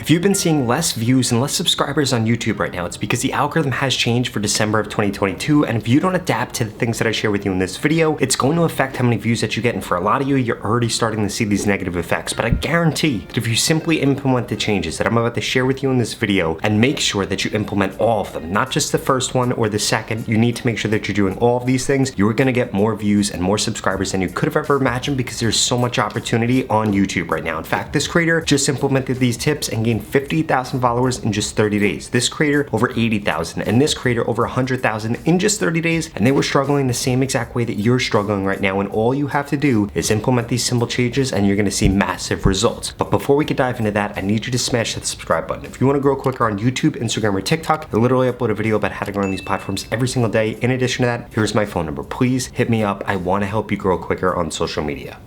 If you've been seeing less views and less subscribers on YouTube right now, it's because the algorithm has changed for December of 2022, and if you don't adapt to the things that I share with you in this video, it's going to affect how many views that you get, and for a lot of you, you're already starting to see these negative effects. But I guarantee that if you simply implement the changes that I'm about to share with you in this video, and make sure that you implement all of them, not just the first one or the second, you need to make sure that you're doing all of these things, you're gonna get more views and more subscribers than you could have ever imagined, because there's so much opportunity on YouTube right now. In fact, this creator just implemented these tips and gained 50,000 followers in just 30 days. This creator over 80,000, and this creator over 100,000 in just 30 days, and they were struggling the same exact way that you're struggling right now, and all you have to do is implement these simple changes and you're gonna see massive results. But before we can dive into that, I need you to smash that subscribe button. If you wanna grow quicker on YouTube, Instagram, or TikTok, I literally upload a video about how to grow on these platforms every single day. In addition to that, here's my phone number. Please hit me up. I wanna help you grow quicker on social media.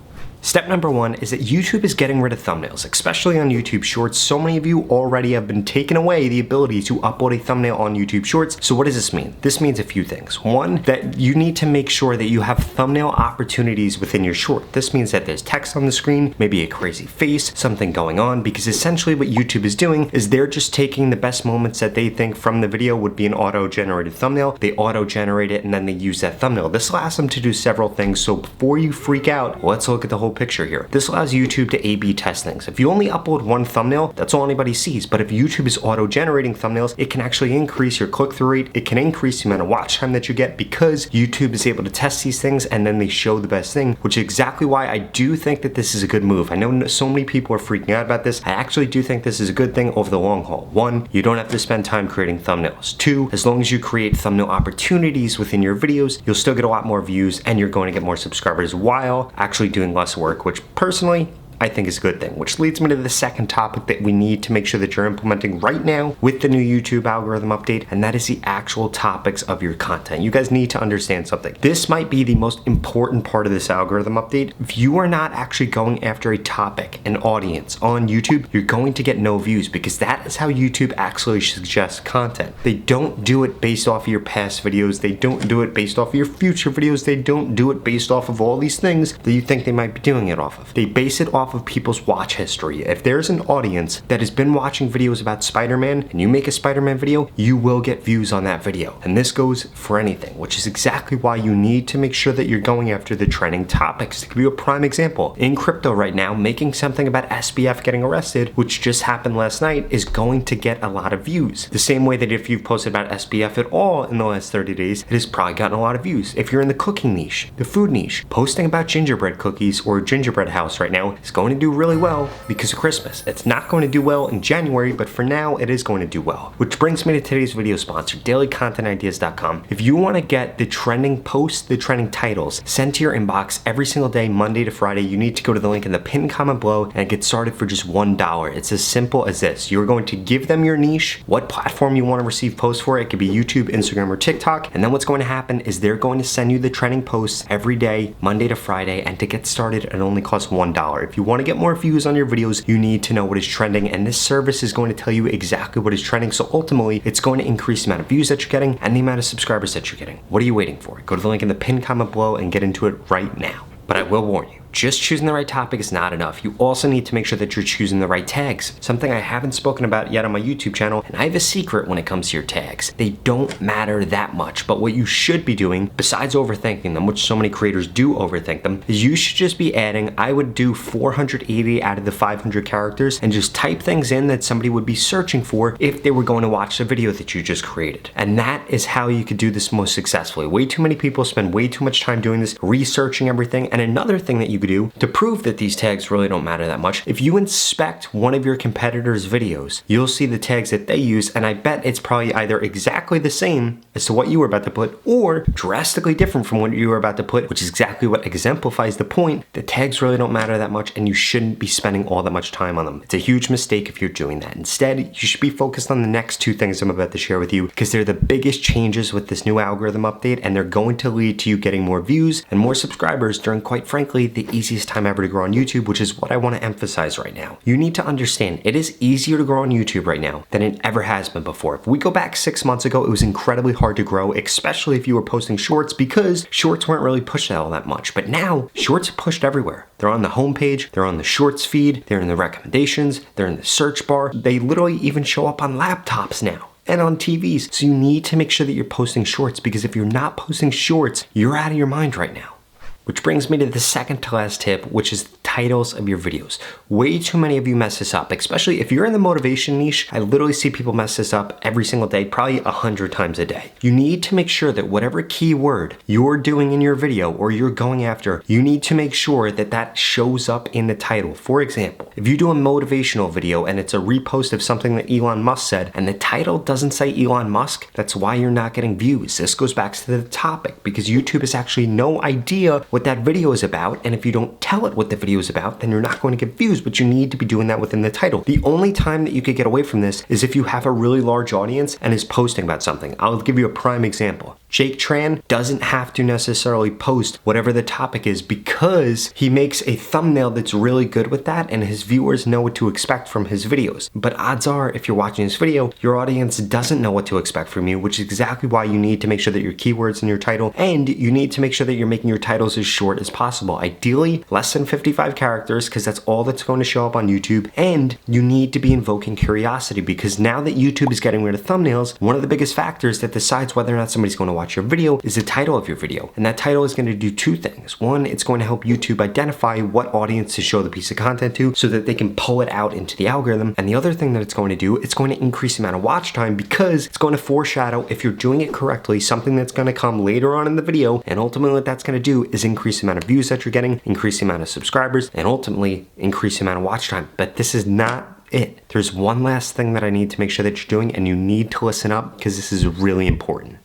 Step number one is that YouTube is getting rid of thumbnails, especially on YouTube Shorts. So many of you already have been taken away the ability to upload a thumbnail on YouTube Shorts. So what does this mean? This means a few things. One, that you need to make sure that you have thumbnail opportunities within your short. This means that there's text on the screen, maybe a crazy face, something going on, because essentially what YouTube is doing is they're just taking the best moments that they think from the video would be an auto-generated thumbnail. They auto-generate it and then they use that thumbnail. This allows them to do several things. So before you freak out, let's look at the whole picture here. This allows YouTube to A/B test things. If you only upload one thumbnail, that's all anybody sees. But if YouTube is auto-generating thumbnails, it can actually increase your click-through rate. It can increase the amount of watch time that you get, because YouTube is able to test these things and then they show the best thing, which is exactly why I do think that this is a good move. I know so many people are freaking out about this. I actually do think this is a good thing over the long haul. One, you don't have to spend time creating thumbnails. Two, as long as you create thumbnail opportunities within your videos, you'll still get a lot more views and you're going to get more subscribers while actually doing less work, which personally, I think is a good thing. Which leads me to the second topic that we need to make sure that you're implementing right now with the new YouTube algorithm update, and that is the actual topics of your content. You guys need to understand something. This might be the most important part of this algorithm update. If you are not actually going after a topic, an audience on YouTube, you're going to get no views, because that is how YouTube actually suggests content. They don't do it based off of your past videos. They don't do it based off of your future videos. They don't do it based off of all these things that you think they might be doing it off of. They base it off of people's watch history. If there's an audience that has been watching videos about Spider-Man and you make a Spider-Man video, you will get views on that video. And this goes for anything, which is exactly why you need to make sure that you're going after the trending topics. To give you a prime example, in crypto right now, making something about SBF getting arrested, which just happened last night, is going to get a lot of views. The same way that if you've posted about SBF at all in the last 30 days, it has probably gotten a lot of views. If you're in the cooking niche, the food niche, posting about gingerbread cookies or gingerbread house right now is going to do really well because of Christmas. It's not going to do well in January, but for now it is going to do well. Which brings me to today's video sponsor, dailycontentideas.com. If you want to get the trending posts, the trending titles sent to your inbox every single day, Monday to Friday, you need to go to the link in the pinned comment below and get started for just $1. It's as simple as this. You're going to give them your niche, what platform you want to receive posts for. It could be YouTube, Instagram, or TikTok. And then what's going to happen is they're going to send you the trending posts every day, Monday to Friday. And to get started, it only costs $1. If you want to get more views on your videos, you need to know what is trending, and this service is going to tell you exactly what is trending. So ultimately, it's going to increase the amount of views that you're getting and the amount of subscribers that you're getting. What are you waiting for? Go to the link in the pinned comment below and get into it right now. But I will warn you, just choosing the right topic is not enough. You also need to make sure that you're choosing the right tags, something I haven't spoken about yet on my YouTube channel, and I have a secret when it comes to your tags. They don't matter that much, but what you should be doing, besides overthinking them, which so many creators do overthink them, is you should just be adding, I would do 480 out of the 500 characters and just type things in that somebody would be searching for if they were going to watch the video that you just created. And that is how you could do this most successfully. Way too many people spend way too much time doing this, researching everything. And another thing that you could do to prove that these tags really don't matter that much, if you inspect one of your competitors' videos, you'll see the tags that they use, and I bet it's probably either exactly the same as to what you were about to put or drastically different from what you were about to put, which is exactly what exemplifies the point that tags really don't matter that much and you shouldn't be spending all that much time on them. It's a huge mistake if you're doing that. Instead, you should be focused on the next two things I'm about to share with you, because they're the biggest changes with this new algorithm update, and they're going to lead to you getting more views and more subscribers during, quite frankly, the easiest time ever to grow on YouTube, which is what I want to emphasize right now. You need to understand it is easier to grow on YouTube right now than it ever has been before. If we go back 6 months ago, it was incredibly hard to grow, especially if you were posting shorts, because shorts weren't really pushed all that much. But now shorts are pushed everywhere. They're on the homepage, they're on the shorts feed, they're in the recommendations, they're in the search bar. They literally even show up on laptops now and on TVs. So you need to make sure that you're posting shorts, because if you're not posting shorts, you're out of your mind right now. Which brings me to the second to last tip, which is the titles of your videos. Way too many of you mess this up, especially if you're in the motivation niche. I literally see people mess this up every single day, probably 100 times a day. You need to make sure that whatever keyword you're doing in your video or you're going after, you need to make sure that that shows up in the title. For example, if you do a motivational video and it's a repost of something that Elon Musk said and the title doesn't say Elon Musk, that's why you're not getting views. This goes back to the topic, because YouTube has actually no idea what that video is about, and if you don't tell it what the video is about, then you're not going to get views, but you need to be doing that within the title. The only time that you could get away from this is if you have a really large audience and is posting about something. I'll give you a prime example. Jake Tran doesn't have to necessarily post whatever the topic is, because he makes a thumbnail that's really good with that and his viewers know what to expect from his videos. But odds are, if you're watching this video, your audience doesn't know what to expect from you, which is exactly why you need to make sure that your keywords in your title, and you need to make sure that you're making your titles as short as possible. Ideally, less than 55 characters, because that's all that's going to show up on YouTube. And you need to be invoking curiosity, because now that YouTube is getting rid of thumbnails, one of the biggest factors that decides whether or not somebody's going to watch your video is the title of your video. And that title is going to do two things. One, it's going to help YouTube identify what audience to show the piece of content to so that they can pull it out into the algorithm. And the other thing that it's going to do, it's going to increase the amount of watch time, because it's going to foreshadow, if you're doing it correctly, something that's going to come later on in the video. And ultimately what that's going to do is increase the amount of views that you're getting, increase the amount of subscribers, and ultimately increase the amount of watch time. But this is not it. There's one last thing that I need to make sure that you're doing, and you need to listen up, because this is really important.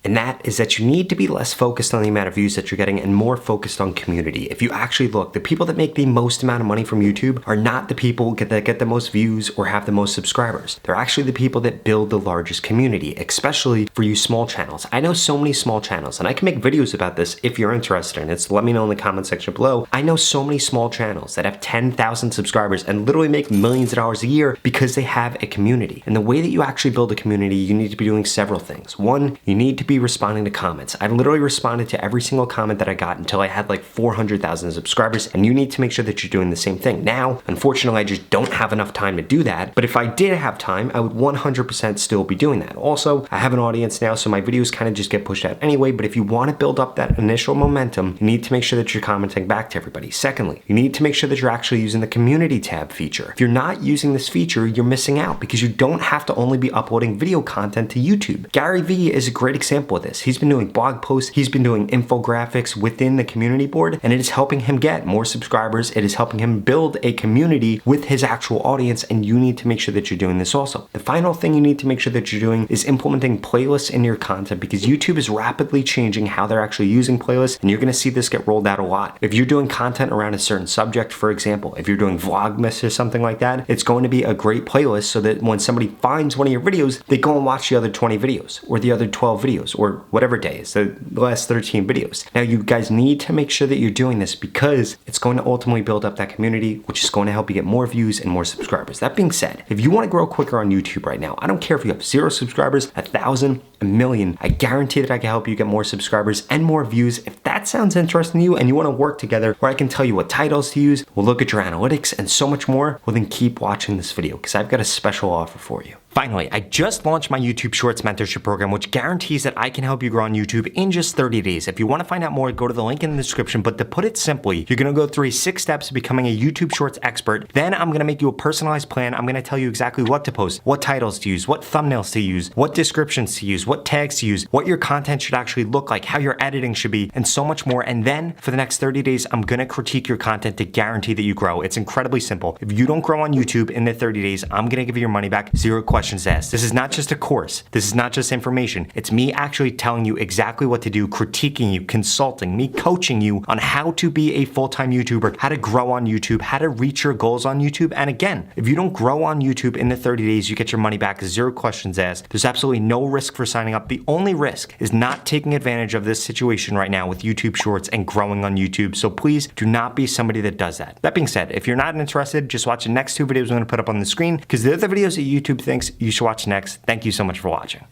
And that is that you need to be less focused on the amount of views that you're getting and more focused on community. If you actually look, the people that make the most amount of money from YouTube are not the people that get the most views or have the most subscribers. They're actually the people that build the largest community, especially for you small channels. I know so many small channels, and I can make videos about this if you're interested in it, so let me know in the comment section below. I know so many small channels that have 10,000 subscribers and literally make millions of dollars a year because they have a community. And the way that you actually build a community, you need to be doing several things. One, you need to be responding to comments. I literally responded to every single comment that I got until I had like 400,000 subscribers, and you need to make sure that you're doing the same thing. Now, unfortunately, I just don't have enough time to do that, but if I did have time, I would 100% still be doing that. Also, I have an audience now, so my videos kind of just get pushed out anyway, but if you want to build up that initial momentum, you need to make sure that you're commenting back to everybody. Secondly, you need to make sure that you're actually using the community tab feature. If you're not using this feature, you're missing out, because you don't have to only be uploading video content to YouTube. Gary Vee is a great example of this. He's been doing blog posts, he's been doing infographics within the community board, and it is helping him get more subscribers. It is helping him build a community with his actual audience, and you need to make sure that you're doing this also. The final thing you need to make sure that you're doing is implementing playlists in your content, because YouTube is rapidly changing how they're actually using playlists, and you're going to see this get rolled out a lot. If you're doing content around a certain subject, for example, if you're doing Vlogmas or something like that, it's going to be a great playlist so that when somebody finds one of your videos, they go and watch the other 20 videos or the other 12 videos or whatever day is, the last 13 videos. Now you guys need to make sure that you're doing this, because it's going to ultimately build up that community, which is going to help you get more views and more subscribers. That being said, if you want to grow quicker on YouTube right now, I don't care if you have 0 subscribers, 1,000, a million, I guarantee that I can help you get more subscribers and more views. If that sounds interesting to you and you want to work together, where I can tell you what titles to use, we'll look at your analytics and so much more, well then keep watching this video, because I've got a special offer for you. Finally, I just launched my YouTube Shorts mentorship program, which guarantees that I can help you grow on YouTube in just 30 days. If you want to find out more, go to the link in the description. But to put it simply, you're going to go through 6 steps to becoming a YouTube Shorts expert. Then I'm going to make you a personalized plan. I'm going to tell you exactly what to post, what titles to use, what thumbnails to use, what descriptions to use, what tags to use, what your content should actually look like, how your editing should be, and so much more. And then for the next 30 days, I'm going to critique your content to guarantee that you grow. It's incredibly simple. If you don't grow on YouTube in the 30 days, I'm going to give you your money back, 0 questions questions asked. This is not just a course. This is not just information. It's me actually telling you exactly what to do, critiquing you, consulting, me coaching you on how to be a full-time YouTuber, how to grow on YouTube, how to reach your goals on YouTube. And again, if you don't grow on YouTube in the 30 days, you get your money back, 0 questions asked. There's absolutely no risk for signing up. The only risk is not taking advantage of this situation right now with YouTube Shorts and growing on YouTube. So please do not be somebody that does that. That being said, if you're not interested, just watch the next 2 videos I'm going to put up on the screen because they're the videos that YouTube thinks you should watch next. Thank you so much for watching.